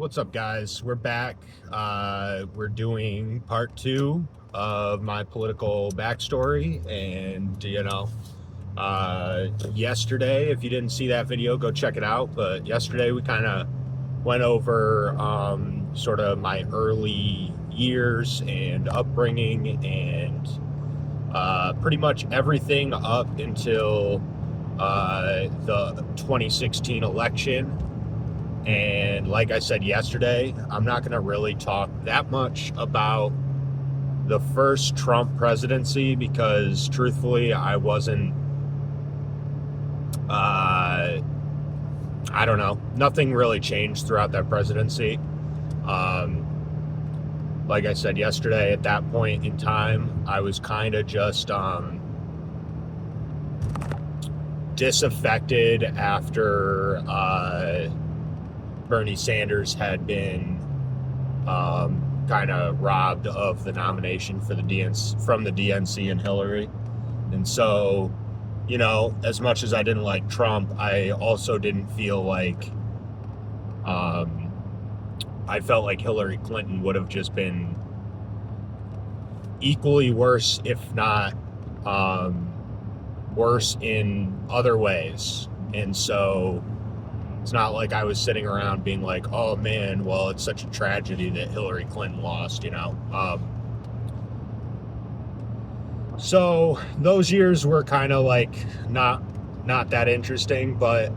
What's up, guys? We're back. We're doing part 2 of my political backstory. And, yesterday, if you didn't see that video, go check it out. But yesterday, we kind of went over sort of my early years and upbringing and pretty much everything up until the 2016 election. And like I said yesterday, I'm not going to really talk that much about the first Trump presidency because truthfully, I wasn't, I don't know, nothing really changed throughout that presidency. Like I said yesterday, at that point in time, I was kind of just disaffected after Bernie Sanders had been kind of robbed of the nomination for the from the DNC and Hillary. And so, as much as I didn't like Trump, I also didn't feel like I felt like Hillary Clinton would have just been equally worse, if not worse in other ways. And so it's not like I was sitting around being like, oh man, well, it's such a tragedy that Hillary Clinton lost, So those years were kind of like not that interesting, but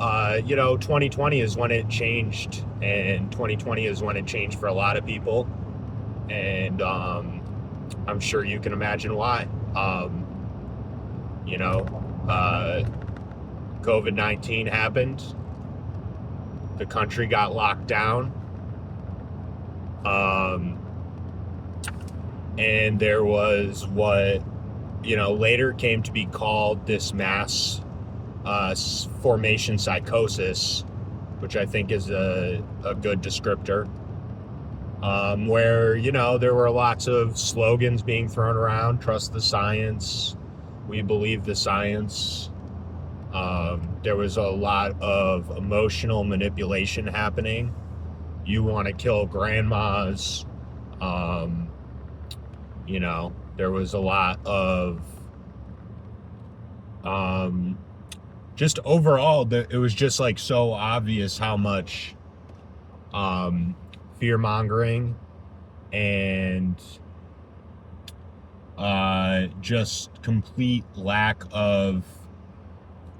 2020 is when it changed, and 2020 is when it changed for a lot of people, and I'm sure you can imagine why. COVID-19 happened. The country got locked down. And there was what, later came to be called this mass formation psychosis, which I think is a good descriptor, where, there were lots of slogans being thrown around: trust the science, we believe the science. There was a lot of emotional manipulation happening. You want to kill grandmas. There was a lot of just overall, it was just like so obvious how much fear-mongering and just complete lack of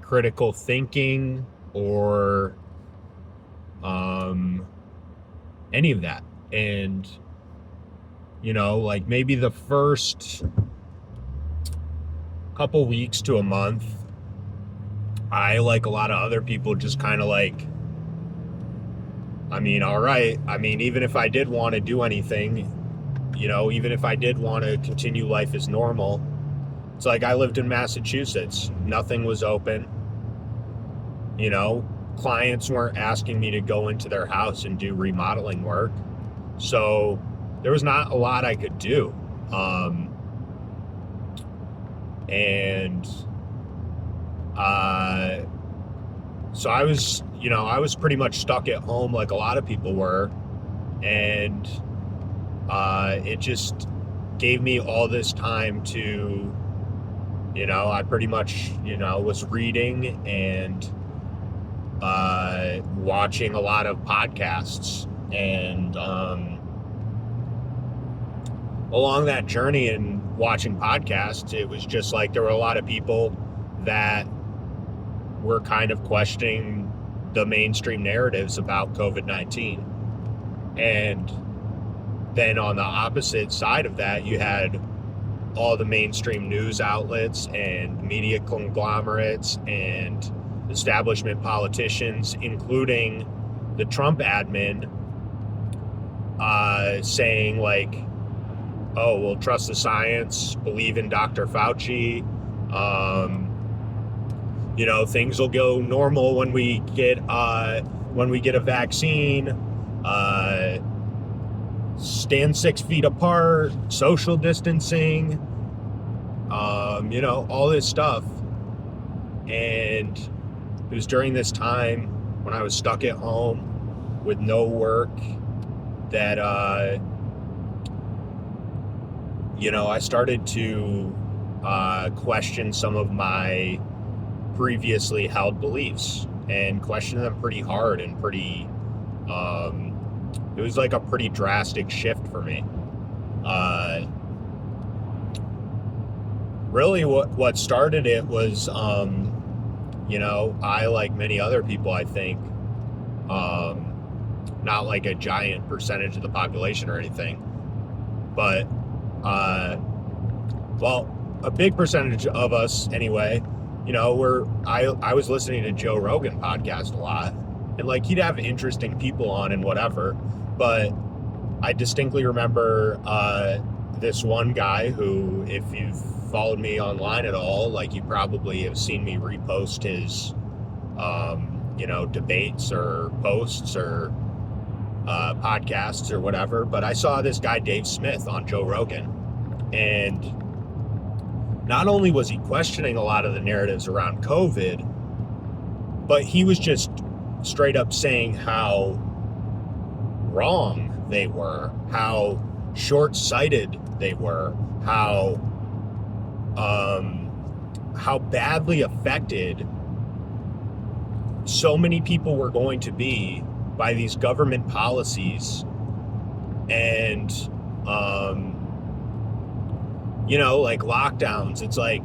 critical thinking or any of that. And like maybe the first couple weeks to a month, I, like a lot of other people, just kind of like, all right, even if I did want to do anything, even if I did want to continue life as normal, it's like I lived in Massachusetts. Nothing was open. Clients weren't asking me to go into their house and do remodeling work. So there was not a lot I could do. So I was pretty much stuck at home like a lot of people were. And it just gave me all this time to, I pretty much, was reading and watching a lot of podcasts. And along that journey and watching podcasts, it was just like there were a lot of people that were kind of questioning the mainstream narratives about COVID-19. And then on the opposite side of that, you had all the mainstream news outlets and media conglomerates and establishment politicians, including the Trump admin, saying like, oh, well, trust the science, believe in Dr. Fauci, things will go normal when we get a vaccine, stand 6 feet apart, social distancing, all this stuff. And it was during this time when I was stuck at home with no work that, I started to question some of my previously held beliefs and question them pretty hard and pretty, it was like a pretty drastic shift for me. Really what started it was, I, like many other people, I think, not like a giant percentage of the population or anything, but, a big percentage of us anyway, I was listening to Joe Rogan podcast a lot, and like he'd have interesting people on and whatever, but I distinctly remember this one guy who, if you've followed me online at all, like you probably have seen me repost his debates or posts or podcasts or whatever, but I saw this guy Dave Smith on Joe Rogan, and not only was he questioning a lot of the narratives around COVID, but he was just straight up saying how wrong they were, how short-sighted they were, how badly affected so many people were going to be by these government policies. And like lockdowns, it's like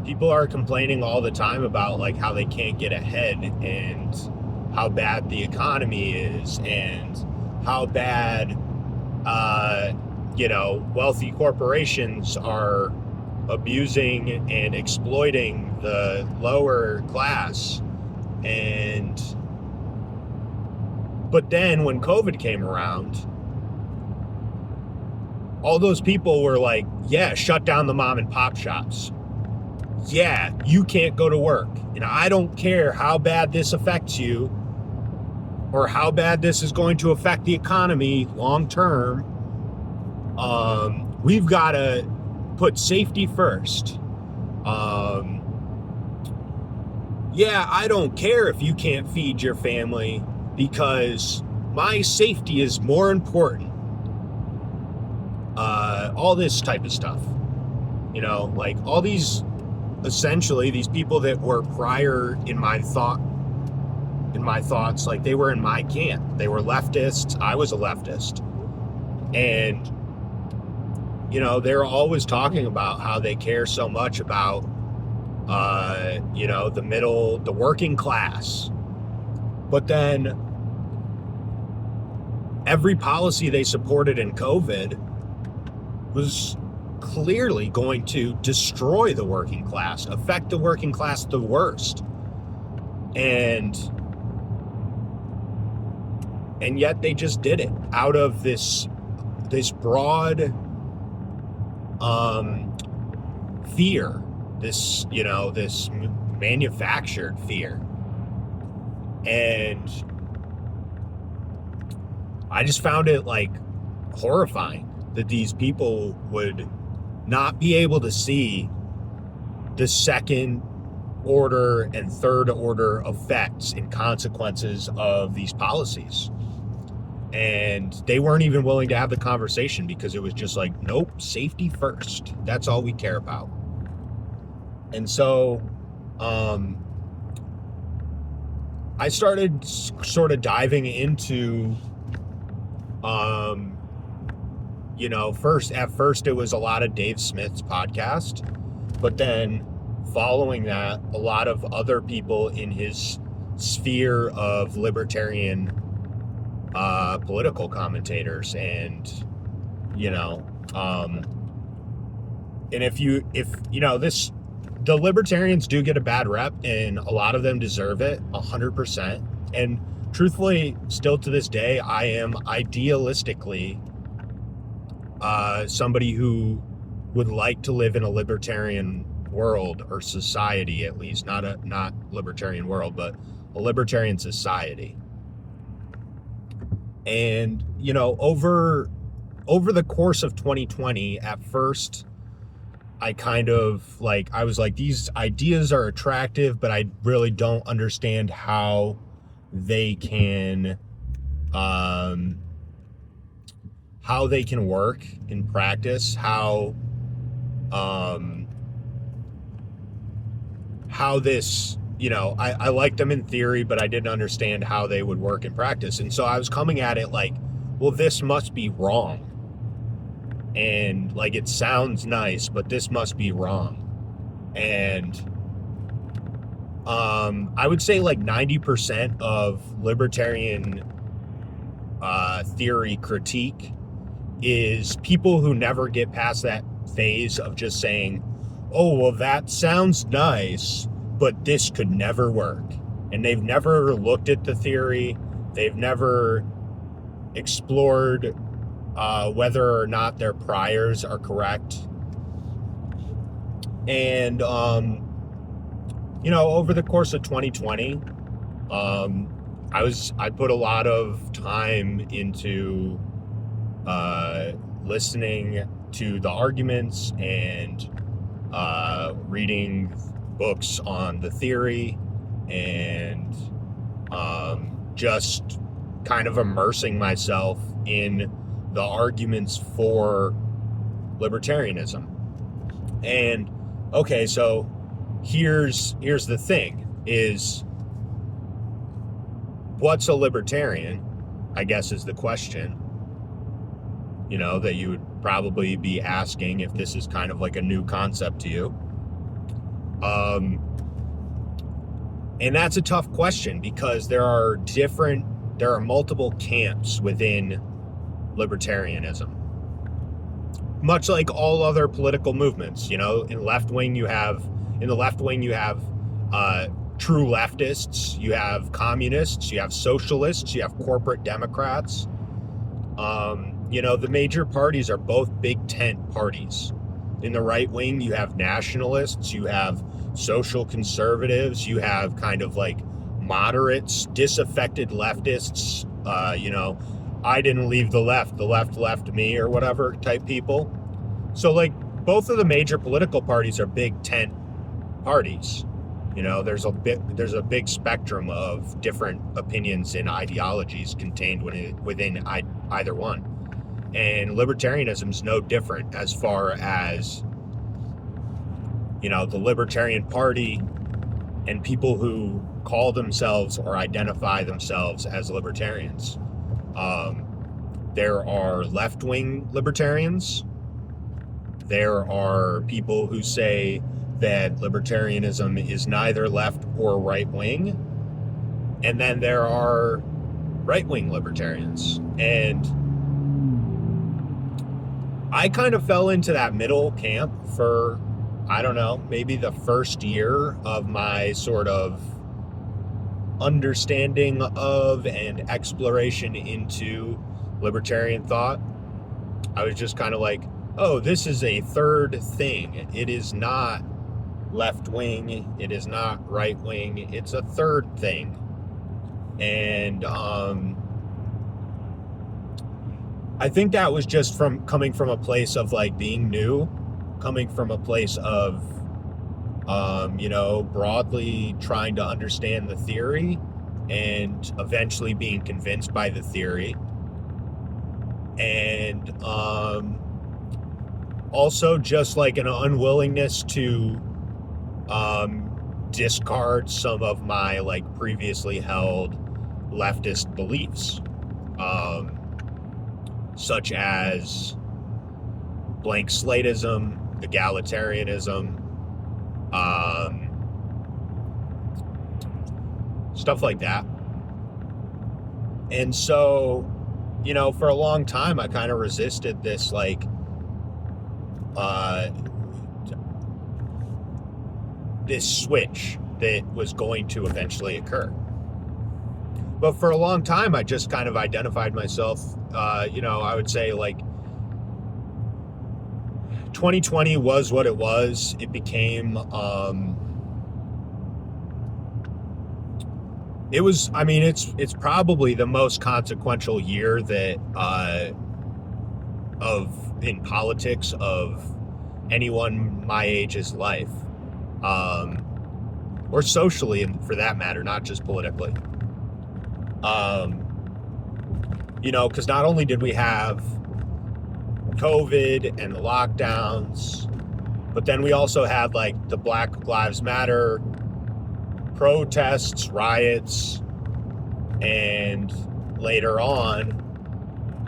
people are complaining all the time about like how they can't get ahead and how bad the economy is and how bad wealthy corporations are abusing and exploiting the lower class. But then when COVID came around, all those people were like, yeah, shut down the mom and pop shops. Yeah, you can't go to work. And I don't care how bad this affects you or how bad this is going to affect the economy long term. We've got to put safety first. Yeah, I don't care if you can't feed your family because my safety is more important. All this type of stuff, like all these, essentially these people that were prior in my thoughts, like they were in my camp. They were leftists. I was a leftist. And, they're always talking about how they care so much about, the working class. But then every policy they supported in COVID was clearly going to destroy the working class, affect the working class the worst. And yet they just did it out of this broad fear, this manufactured fear. And I just found it like horrifying that these people would not be able to see the second order and third order effects and consequences of these policies. And they weren't even willing to have the conversation because it was just like, nope, safety first. That's all we care about. And so I started sort of diving into at first it was a lot of Dave Smith's podcast, but then following that, a lot of other people in his sphere of libertarian political commentators. And the libertarians do get a bad rep, and a lot of them deserve it 100%. And truthfully, still to this day, I am idealistically somebody who would like to live in a libertarian world, or society at least, not libertarian world, but a libertarian society. And over the course of 2020, at first I kind of I was like, these ideas are attractive, but I really don't understand how they can how they can work in practice, um, how this, I liked them in theory, but I didn't understand how they would work in practice. And so I was coming at it like, well, this must be wrong. And like, it sounds nice, but this must be wrong. And I would say like 90% of libertarian theory critique is people who never get past that phase of just saying, oh, well, that sounds nice, but this could never work. And they've never looked at the theory. They've never explored whether or not their priors are correct. And, over the course of 2020, I put a lot of time into listening to the arguments and reading books on the theory and just kind of immersing myself in the arguments for libertarianism. And okay, so here's the thing is, what's a libertarian, I guess, is the question, that you would probably be asking if this is kind of like a new concept to you. And that's a tough question because there are multiple camps within libertarianism. Much like all other political movements, in the left wing you have true leftists, you have communists, you have socialists, you have corporate Democrats. The major parties are both big tent parties. In the right wing, you have nationalists, you have social conservatives, you have kind of like moderates, disaffected leftists, I didn't leave the left left me, or whatever type people. So like both of the major political parties are big tent parties. There's a big spectrum of different opinions and ideologies contained within either one. And libertarianism is no different as far as, the Libertarian Party and people who call themselves or identify themselves as libertarians. There are left-wing libertarians. There are people who say that libertarianism is neither left or right wing. And then there are right-wing libertarians. And I kind of fell into that middle camp for, I don't know, maybe the first year of my sort of understanding of and exploration into libertarian thought. I was just kind of like, oh, this is a third thing. It is not left wing. It is not right wing. It's a third thing. And I think that was just coming from a place of like being new, coming from a place of broadly trying to understand the theory and eventually being convinced by the theory. And also just like an unwillingness to discard some of my like previously held leftist beliefs, such as blank slatism, egalitarianism, stuff like that. And so, for a long time, I kind of resisted this, like, this switch that was going to eventually occur. But for a long time, I just kind of identified myself, I would say, like, 2020 was what it was. It became, it's probably the most consequential year that, in politics of anyone my age's life, or socially, and for that matter, not just politically. Because not only did we have COVID and the lockdowns. But then we also had like the Black Lives Matter protests, riots, and later on,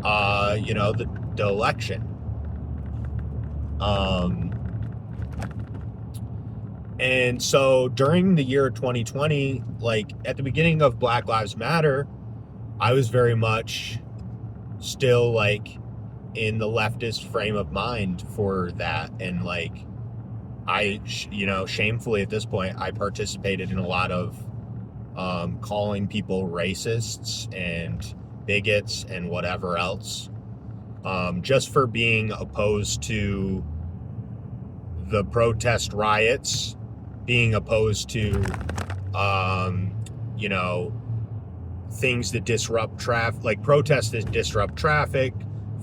the election. And so during the year 2020, like at the beginning of Black Lives Matter, I was very much still like in the leftist frame of mind for that. And like, shamefully at this point, I participated in a lot of calling people racists and bigots and whatever else, just for being opposed to the protest riots, being opposed to, things that disrupt traffic, like protests that disrupt traffic,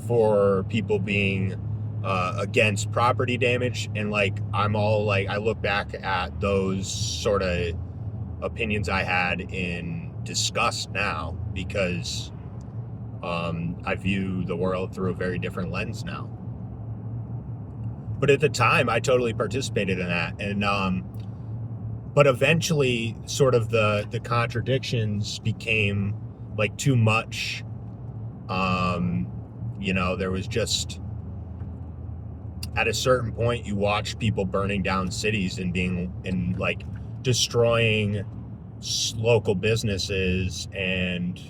for people being against property damage. And like, I'm all like, I look back at those sort of opinions I had in disgust now, because I view the world through a very different lens now. But at the time, I totally participated in that. And but eventually sort of the contradictions became like too much. There was just, at a certain point, you watch people burning down cities and like destroying local businesses and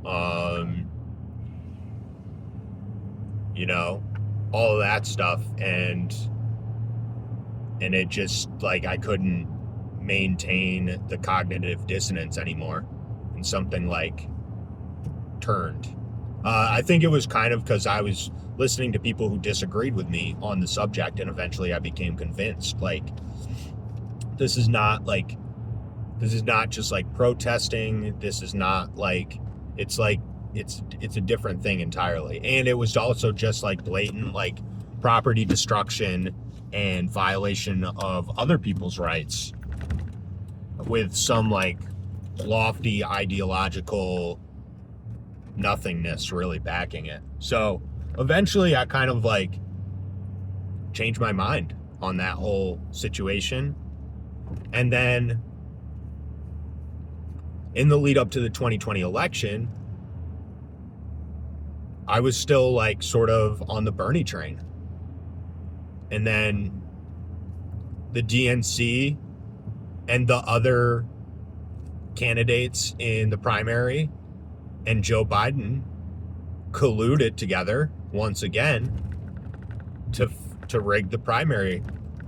all of that stuff, and it just like, I couldn't maintain the cognitive dissonance anymore, and something like turned. I think it was kind of because I was listening to people who disagreed with me on the subject, and eventually I became convinced, like, this is not just like protesting. This is not like, it's a different thing entirely. And it was also just like blatant like property destruction and violation of other people's rights, with some like lofty ideological nothingness really backing it. So eventually I kind of like changed my mind on that whole situation. And then in the lead up to the 2020 election, I was still like sort of on the Bernie train. And then the DNC and the other candidates in the primary and Joe Biden colluded together once again to rig the primary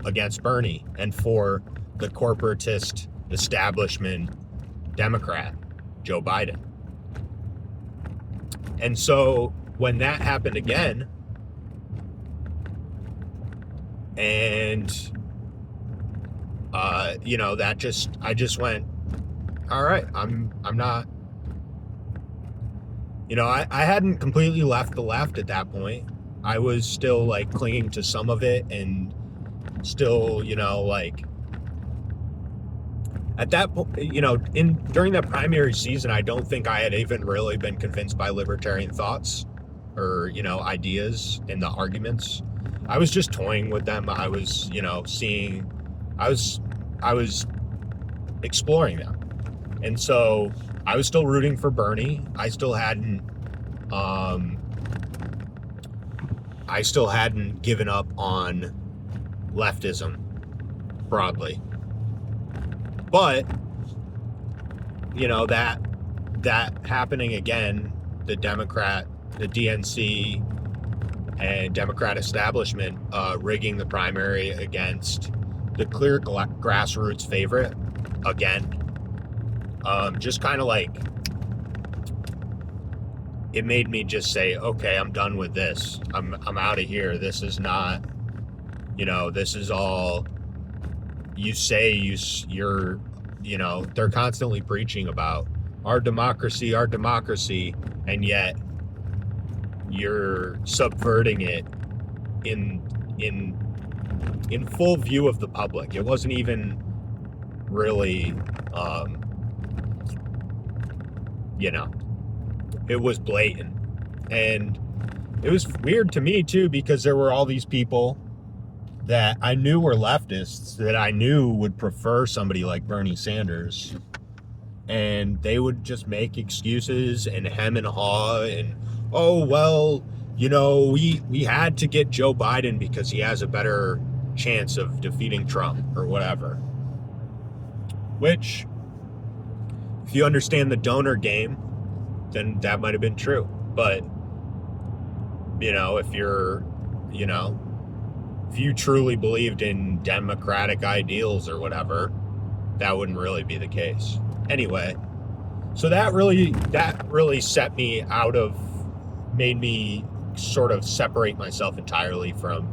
against Bernie and for the corporatist establishment Democrat, Joe Biden. And so when that happened again, and I just went, all right, I'm not, I hadn't completely left the left at that point. I was still like clinging to some of it, and still, like at that point, during that primary season, I don't think I had even really been convinced by libertarian thoughts or, ideas in the arguments. I was just toying with them. I was, I was exploring them. And so I was still rooting for Bernie. I still hadn't given up on leftism broadly. But, that happening again, the DNC and Democrat establishment rigging the primary against the clear grassroots favorite again, just kind of like, it made me just say, okay, I'm done with this. I'm out of here. This is not, this is all you say. You're they're constantly preaching about our democracy, and yet you're subverting it in full view of the public. It wasn't even really, it was blatant. And it was weird to me too, because there were all these people that I knew were leftists that I knew would prefer somebody like Bernie Sanders, and they would just make excuses and hem and haw and, oh well, we had to get Joe Biden because he has a better chance of defeating Trump or whatever. Which, if you understand the donor game, then that might have been true. But if you truly believed in democratic ideals or whatever, that wouldn't really be the case. Anyway, so that really set me out of, made me sort of separate myself entirely from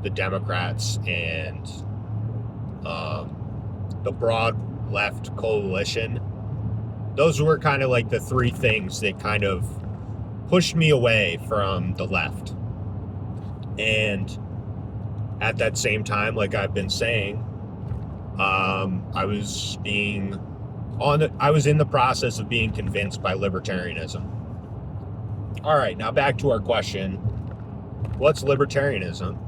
the Democrats and the broad left coalition. Those were kind of like the three things that kind of pushed me away from the left. And at that same time, like I've been saying, I was in the process of being convinced by libertarianism. All right, now back to our question. What's libertarianism?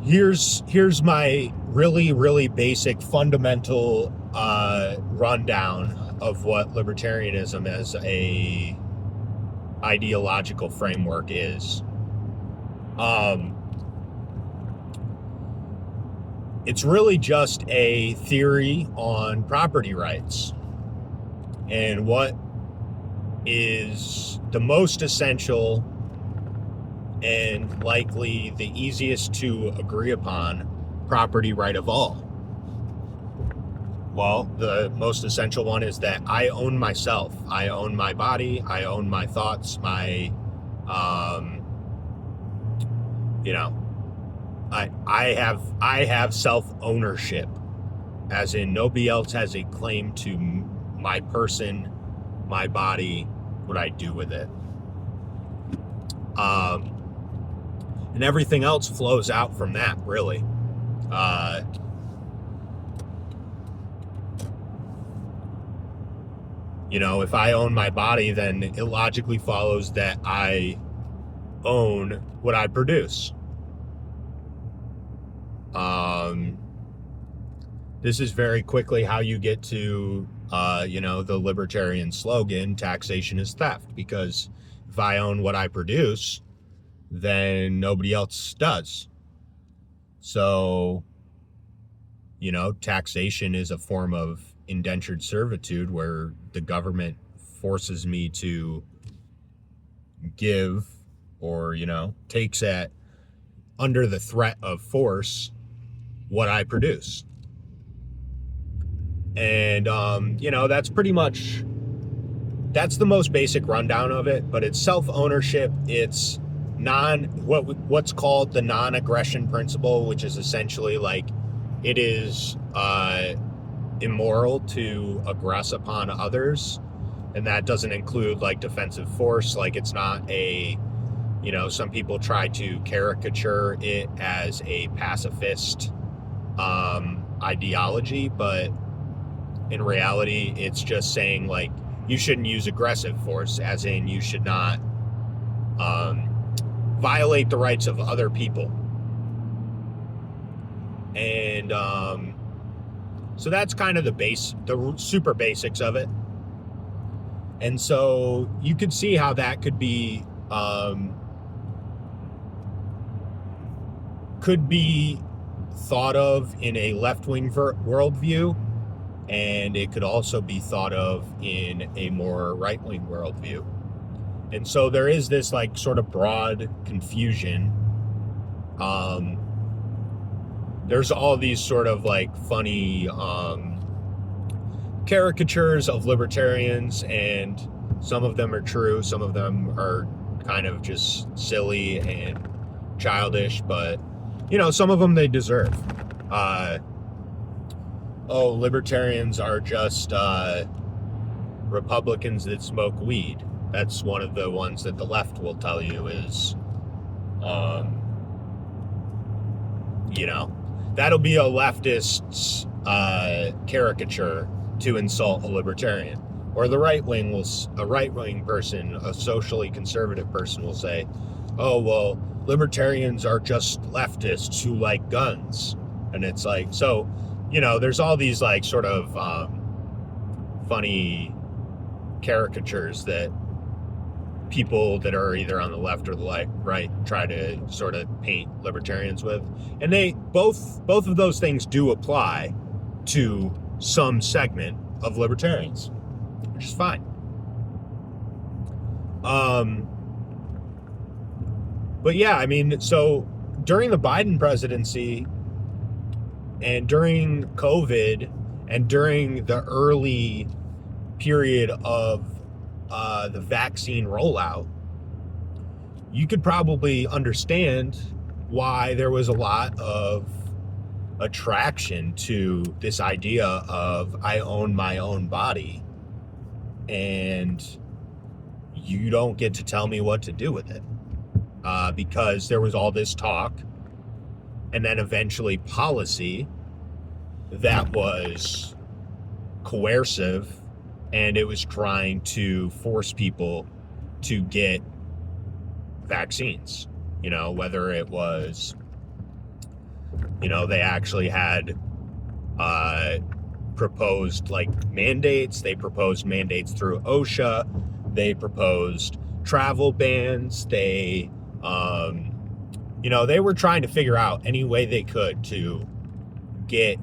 Here's my really, really basic fundamental rundown of what libertarianism as a ideological framework is. It's really just a theory on property rights and what is the most essential and likely the easiest to agree upon property right of all. Well, the most essential one is that I own myself. I own my body. I own my thoughts, I have self-ownership, as in nobody else has a claim to my person, my body, what I do with it. And everything else flows out from that, really. If I own my body, then it logically follows that I own what I produce. This is very quickly how you get to, the libertarian slogan, taxation is theft, because if I own what I produce, then nobody else does. So, taxation is a form of indentured servitude where the government forces me to give or, takes at under the threat of force what I produce. And, that's the most basic rundown of it, but it's self-ownership. It's what's called the non-aggression principle, which is essentially like it is immoral to aggress upon others. And that doesn't include like defensive force. Like it's not some people try to caricature it as a pacifist ideology, but in reality, it's just saying like you shouldn't use aggressive force, as in you should not violate the rights of other people. And so that's kind of the super basics of it. And so you could see how that could be thought of in a left-wing worldview, and it could also be thought of in a more right-wing worldview. And so there is this like sort of broad confusion. There's all these sort of like funny caricatures of libertarians, and some of them are true, some of them are kind of just silly and childish, but some of them they deserve. Libertarians are just Republicans that smoke weed. That's one of the ones that the left will tell you is, that'll be a leftist's caricature to insult a libertarian. Or a right wing person, a socially conservative person will say, oh, well, libertarians are just leftists who like guns. And it's like, so, there's all these like sort of funny caricatures that people that are either on the left or the right try to sort of paint libertarians with. And they both of those things do apply to some segment of libertarians, which is fine. But yeah, I mean, so during the Biden presidency and during COVID and during the early period of the vaccine rollout, you could probably understand why there was a lot of attraction to this idea of I own my own body and you don't get to tell me what to do with it, because there was all this talk and then eventually policy that was coercive, and it was trying to force people to get vaccines, whether it was, they actually had proposed like mandates. They proposed mandates through OSHA. They proposed travel bans. They, they were trying to figure out any way they could to get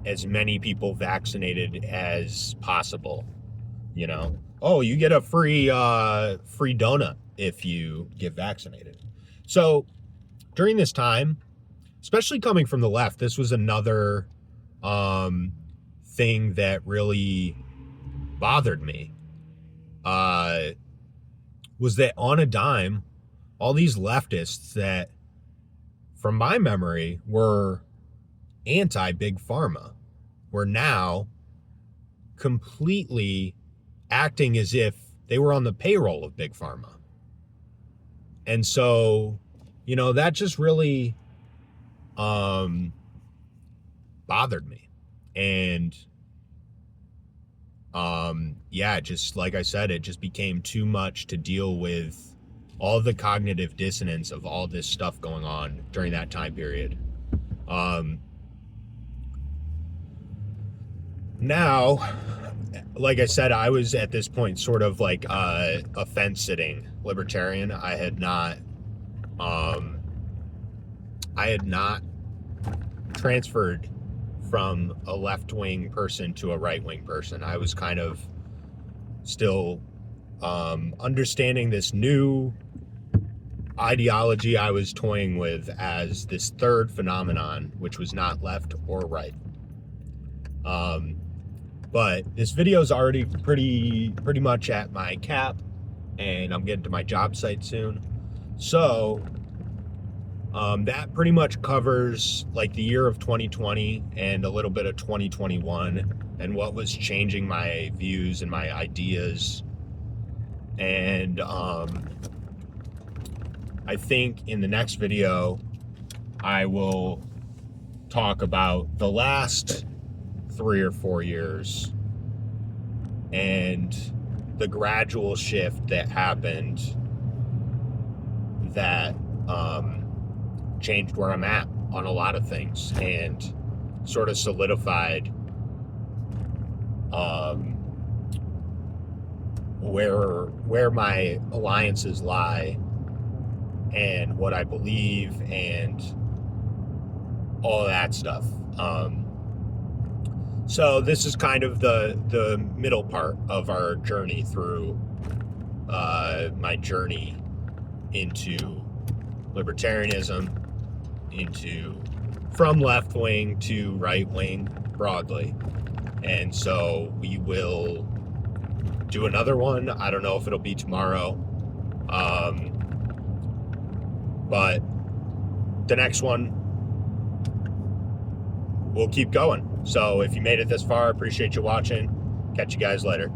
as many people vaccinated as possible. Oh, you get a free donut if you get vaccinated. So during this time, especially coming from the left, this was another thing that really bothered me. Was that on a dime, all these leftists that, from my memory, were anti-big pharma, were now completely acting as if they were on the payroll of big pharma. And so, that just really bothered me. And just like I said, it just became too much to deal with all the cognitive dissonance of all this stuff going on during that time period. Now, like I said, I was at this point sort of like a fence-sitting libertarian. I had not transferred from a left-wing person to a right-wing person. I was kind of still understanding this new ideology I was toying with as this third phenomenon, which was not left or right. But this video is already pretty much at my cap, and I'm getting to my job site soon. So that pretty much covers like the year of 2020 and a little bit of 2021 and what was changing my views and my ideas. And I think in the next video, I will talk about the last 3 or 4 years and the gradual shift that happened that changed where I'm at on a lot of things and sort of solidified where my alliances lie and what I believe and all that stuff. So this is kind of the middle part of our journey through my journey into libertarianism, from left wing to right wing broadly. And so we will do another one. I don't know if it'll be tomorrow, but the next one we'll keep going. So if you made it this far, I appreciate you watching. Catch you guys later.